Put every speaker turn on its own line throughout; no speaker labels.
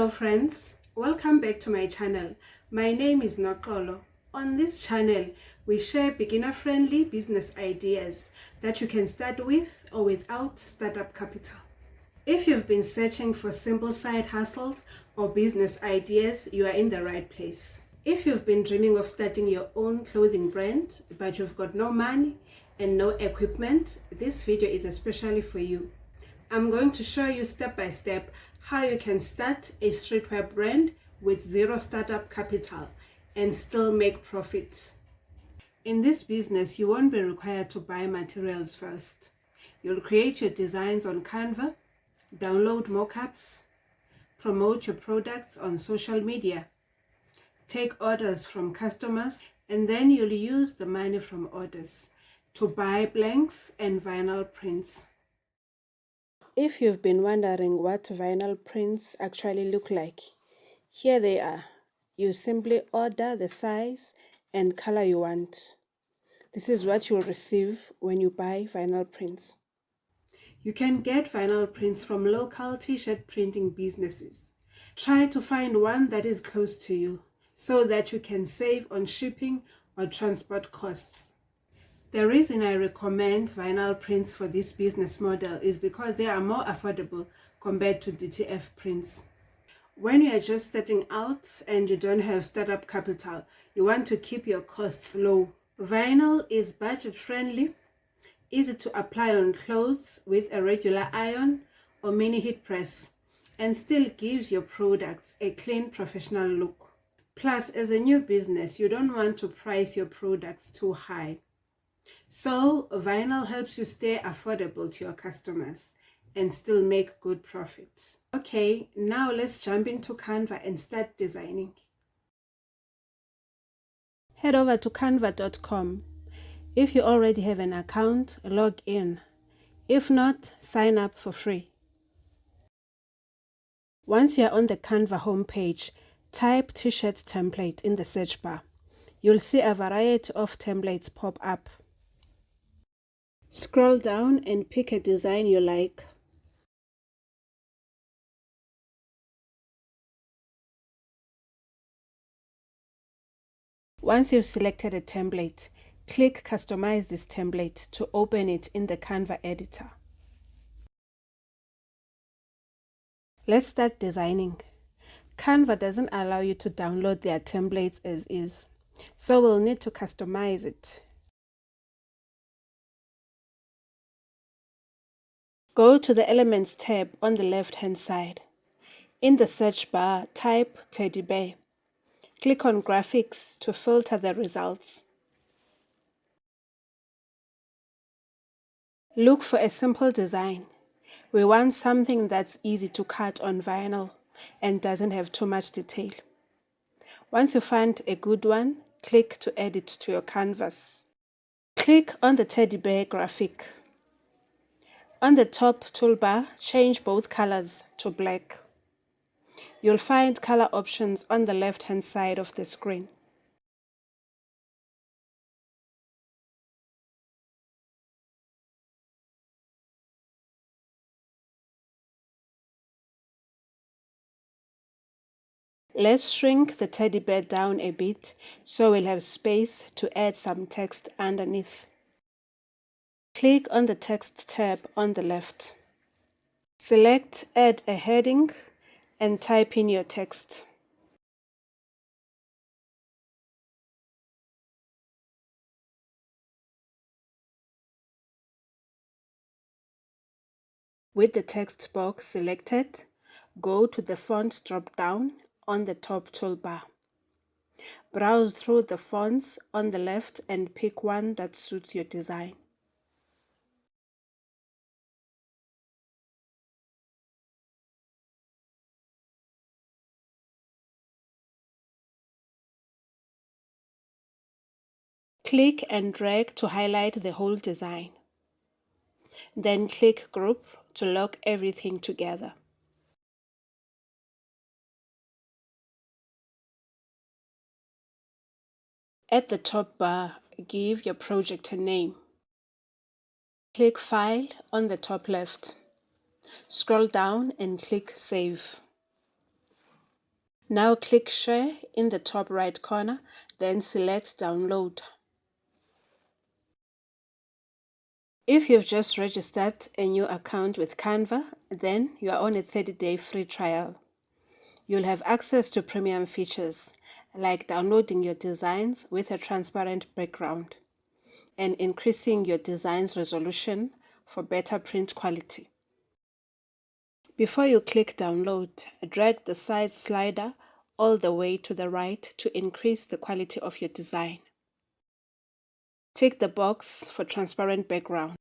Hello friends, welcome back to my channel. My name is Noxolo. On this channel, we share beginner-friendly business ideas that you can start with or without startup capital. If you've been searching for simple side hustles or business ideas, you are in the right place. If you've been dreaming of starting your own clothing brand, but you've got no money and no equipment, this video is especially for you. I'm going to show you step by step how you can start a streetwear brand with zero startup capital and still make profits. In this business, you won't be required to buy materials first. You'll create your designs on Canva, download mockups, promote your products on social media, take orders from customers, and then you'll use the money from orders to buy blanks and vinyl prints. If you've been wondering what vinyl prints actually look like, here they are. You simply order the size and color you want. This is what you'll receive when you buy vinyl prints. You can get vinyl prints from local t-shirt printing businesses. Try to find one that is close to you so that you can save on shipping or transport costs. The reason I recommend vinyl prints for this business model is because they are more affordable compared to DTF prints. When you are just starting out and you don't have startup capital, you want to keep your costs low. Vinyl is budget friendly, easy to apply on clothes with a regular iron or mini heat press, and still gives your products a clean professional look. Plus, as a new business, you don't want to price your products too high. So vinyl helps you stay affordable to your customers and still make good profit. Okay, now let's jump into Canva and start designing. Head over to canva.com. If you already have an account, log in. If not, sign up for free. Once you are on the Canva homepage, type t-shirt template in the search bar. You'll see a variety of templates pop up. Scroll down and pick a design you like. Once you've selected a template, click Customize this template to open it in the Canva editor. Let's start designing. Canva doesn't allow you to download their templates as is, so we'll need to customize it. Go to the Elements tab on the left-hand side. In the search bar, type teddy bear. Click on Graphics to filter the results. Look for a simple design. We want something that's easy to cut on vinyl and doesn't have too much detail. Once you find a good one, click to add it to your canvas. Click on the teddy bear graphic. On the top toolbar, change both colors to black. You'll find color options on the left-hand side of the screen. Let's shrink the teddy bear down a bit so we'll have space to add some text underneath. Click on the Text tab on the left. Select Add a heading and type in your text. With the text box selected, go to the Font drop-down on the top toolbar. Browse through the fonts on the left and pick one that suits your design. Click and drag to highlight the whole design. Then click Group to lock everything together. At the top bar, give your project a name. Click File on the top left. Scroll down and click Save. Now click Share in the top right corner, then select Download. If you've just registered a new account with Canva, then you are on a 30-day free trial. You'll have access to premium features like downloading your designs with a transparent background and increasing your design's resolution for better print quality. Before you click download, drag the size slider all the way to the right to increase the quality of your design. Tick the box for transparent background.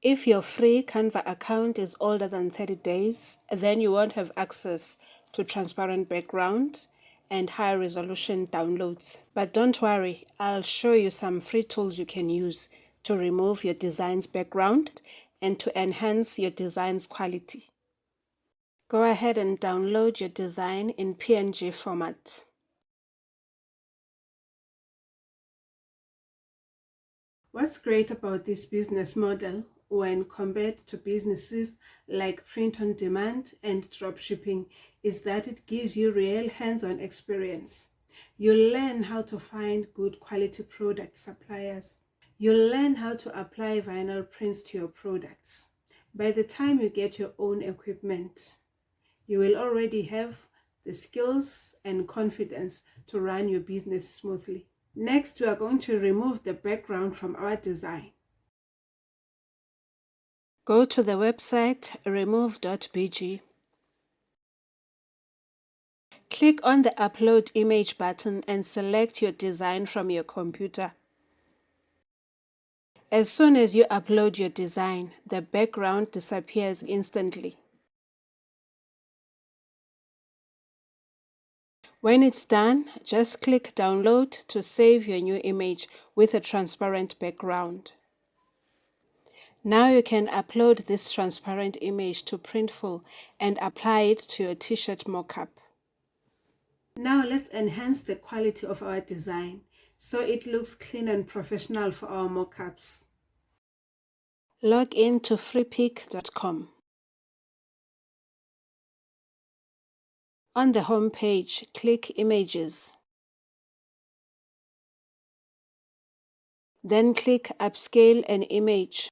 If your free Canva account is older than 30 days, then you won't have access to transparent background and high resolution downloads. But don't worry, I'll show you some free tools you can use to remove your design's background and to enhance your design's quality. Go ahead and download your design in PNG format. What's great about this business model when compared to businesses like print on demand and dropshipping is that it gives you real hands-on experience. You'll learn how to find good quality product suppliers. You'll learn how to apply vinyl prints to your products. By the time you get your own equipment, you will already have the skills and confidence to run your business smoothly. Next, we are going to remove the background from our design. Go to the website remove.bg. Click on the Upload Image button and select your design from your computer. As soon as you upload your design, the background disappears instantly. When it's done, just click Download to save your new image with a transparent background. Now you can upload this transparent image to Printful and apply it to your t-shirt mockup. Now let's enhance the quality of our design so it looks clean and professional for our mockups. Log in to freepik.com. On the home page, click Images. Then click Upscale an image.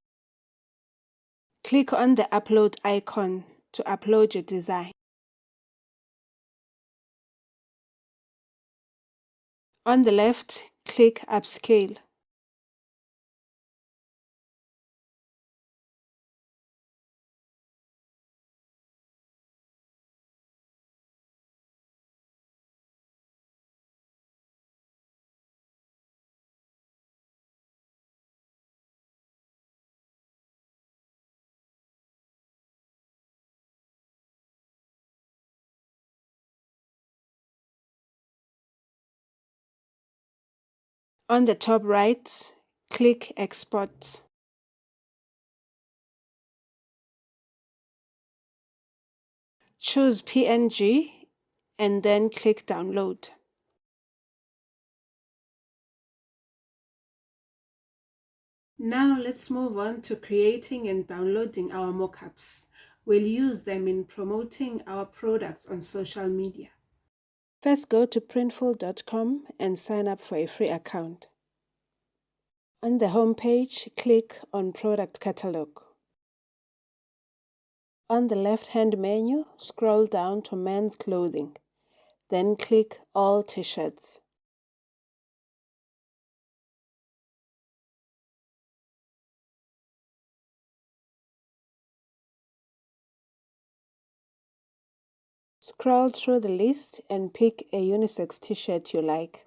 Click on the upload icon to upload your design. On the left, click Upscale. On the top right, click Export. Choose PNG and then click Download. Now let's move on to creating and downloading our mockups. We'll use them in promoting our products on social media. First, go to printful.com and sign up for a free account. On the home page, click on Product Catalog. On the left-hand menu, scroll down to Men's Clothing. Then click All T-shirts. Scroll through the list and pick a unisex t-shirt you like.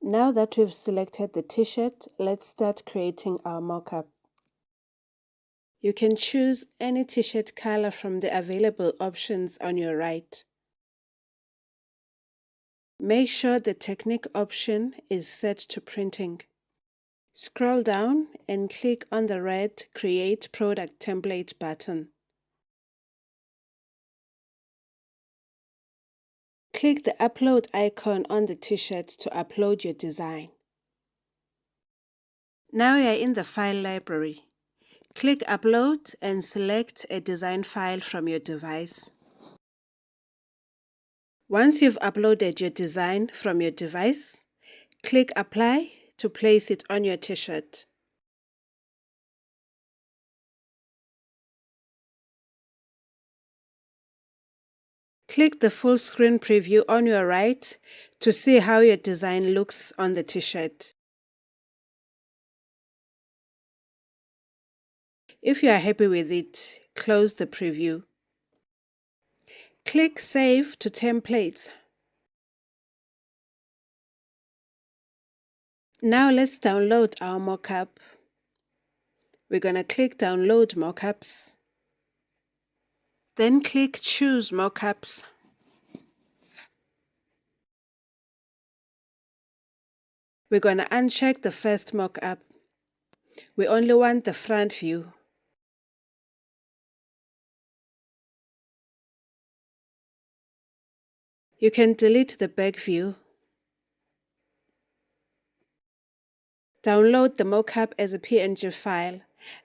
Now that we've selected the t-shirt, let's start creating our mockup. You can choose any t-shirt color from the available options on your right. Make sure the technique option is set to printing. Scroll down and click on the red Create Product Template button. Click the upload icon on the t-shirt to upload your design. Now you're in the file library. Click Upload and select a design file from your device. Once you've uploaded your design from your device, click Apply to place it on your t-shirt. Click the full screen preview on your right to see how your design looks on the t-shirt. If you are happy with it, close the preview. Click Save to Templates. Now let's download our mockup. We're going to click Download Mockups. Then click Choose Mockups. We're going to uncheck the first mockup. We only want the front view. You can delete the back view. Download the mockup as a PNG file,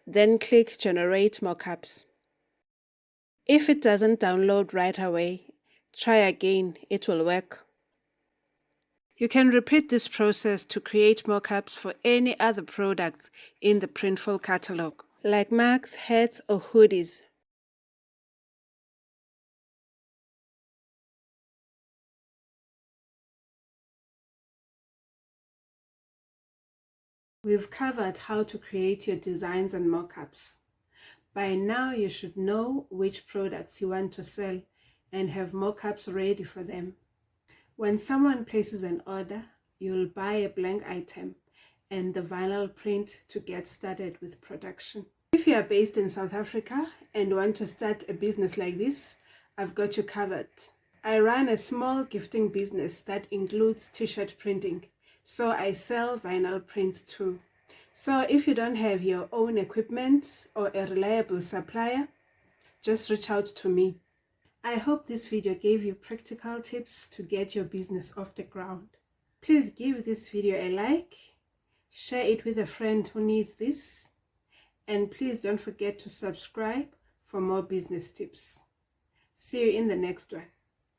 then click Generate Mockups. If it doesn't download right away, try again, it will work. You can repeat this process to create mockups for any other products in the Printful catalog, like mugs, hats, or hoodies. We've covered how to create your designs and mockups. By now you should know which products you want to sell and have mockups ready for them. When someone places an order, you'll buy a blank item and the vinyl print to get started with production. If you are based in South Africa and want to start a business like this, I've got you covered. I run a small gifting business that includes t-shirt printing, so I sell vinyl prints too. So if you don't have your own equipment or a reliable supplier, just reach out to me. I hope this video gave you practical tips to get your business off the ground. Please give this video a like, share it with a friend who needs this, and please don't forget to subscribe for more business tips. See you in the next one.